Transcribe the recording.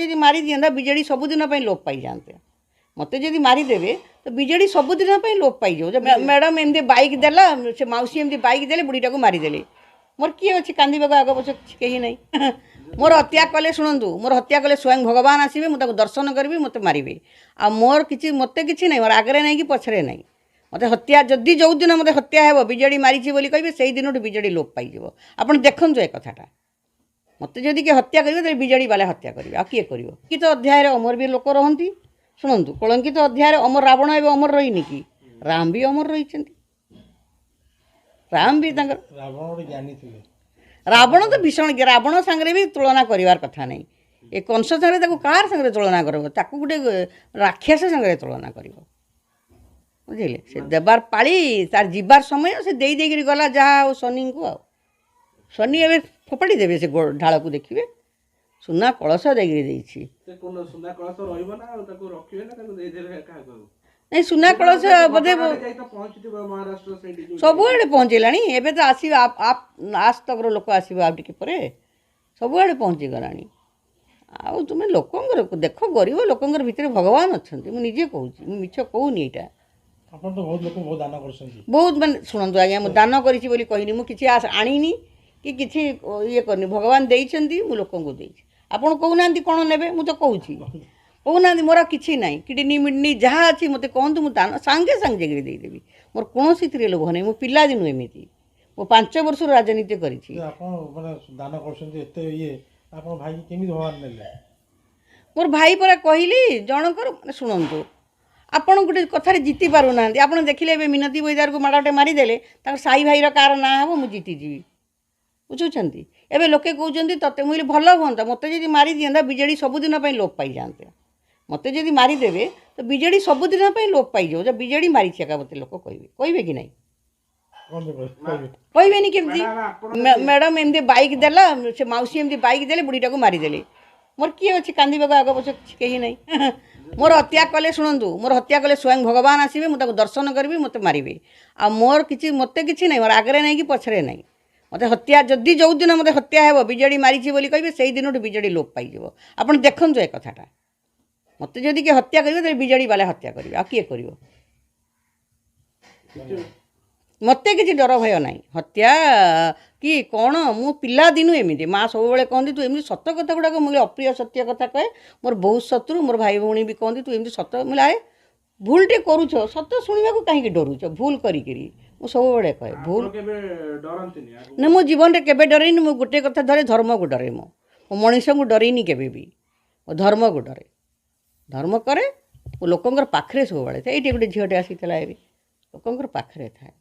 जदि मारी दिंता विजेडी सबुदिन लोप पाई जाते मत जदि मारिदेवे तो विजेडी सबुदिन लोप पाई जाओ मैडम एमती बाइक देला से मौसी एमती बाइक देले बुढ़ीटा को मारिदेले मोर किए अच्छे कांदीबा आग पछ कहीं ना मोर हत्या कले शुणु मोर हत्या कले स्वयं भगवान आसवे मुझे दर्शन करी मत मारे आ मोर कि मत कि मोर आगे नहीं कि पछरे नहीं मत हत्या जदि जो दिन मत हत्या हे विजेडी मारी बोली कहे से दिन विजेडी लोप पाई आप देखु ए कथाटा मत जदि किए हत्या करेंगे तो विजेडी बाला हत्या करेंगे आ किए कर कि तो अध्याय अमर भी लोक रहती शुणु कलंकित अध्याय अमर रावण एवं अमर रहीनि कि राम भी अमर रही राम भी रावण तो भीषण रावण सांगे भी तुलना करार कथा नहीं ए कंस सांगे कार सांगे तुलना कर गोटे राक्षस सांगे तुलना कर बुझे से देवार पाली तार जीवार समय से दे गला जहाँ शनि को शनि एवं फोपाड़ी देवे से ढाल को देखिए सुना कलश देगी नहीं सुना कलश बोधे सबुआड़े पहुँचला एवं तो आस आज तक लोक आसो आ सबुआड़े पहुँची गला आ तुम लोक देख गरीब लोकंर भितर भगवान अच्छा मुझे कहूँ मिछ कहूनी यहाँ बहुत मानते शुणु आज्ञा मुझे दान करी कहनी मुझे आनी कि किसी ये करनी भगवान देइछंती मु लोक को देइछि आपण कहूना कौन ने मुझे कहूँ कहूना मोर किसी ना किडनी मिडनी जहाँ अच्छी मत कहतु मुझे दान सांगे सांगे जगह देदेवी मोर कौन सी लोभ नहीं मो पिला दिन एमती मो 5 वर्ष राजनीति करी मोर भाई पर कहली जनकर शुणु आपड़ गोटे कथार जीति पारना आप देखिले मिनती बईदार को माड़े मारिदेले साई भाईर कार ना हम मुझे जीतिजी बुझुंट एवं लोके कहते ते मुझे भल हाँ मत जदि मारी दिंता विजेडी सबुदिन लोप पाई जाते मत जदि मारिदेवे तो विजेडी सबुदिन लोप पाई जाओ विजेडी मारी मत लोक कहे कि नहीं कहे केमती मैडम एमती बाइक देला से मौसी एमती बाइक देले बुढ़ीटा को मारिदेले मोर किए अच्छे कांदीबा आग पछ कहीं ना मोर हत्या कले शुणु मोर हत्या कले स्वयं भगवान आसवे मुझे दर्शन करी मत मारे आ मोर कि मत कि मोर आगे नहीं कि पछरे नहीं मत हत्या जदि जो दिन मत हत्या हे विजेडी मारी बोली कहे से दिन विजेडी लोप पाई आप देखु ए कथाटा मत जदि किए हत्या करेंगे तो विजेडी बाला हत्या करेंगे आ किए कर मत कि डर भय ना हत्या कि कौन मु पिला दिनु एमती माँ सब कहती तू एमती सत कथा गुड़ाक मुझे अप्रिय सत्य कथा कहे मोर बहुत शत्रु मोर भाई भौणी भी कहती तू एमती सत मुझे आए भूल टे करुच सत शुणा कहीं डरुच भूल करी सब कहे भूल ना मो जीवन में केवे डरनी मु गोटे कथा धरे धर्म को डरे मो मनीष को डरनी केवे भी धर्म को डरे धर्म करे लोकंर पाखे सब ये गोटे झीटे आसी लोकंर पाखे थाए।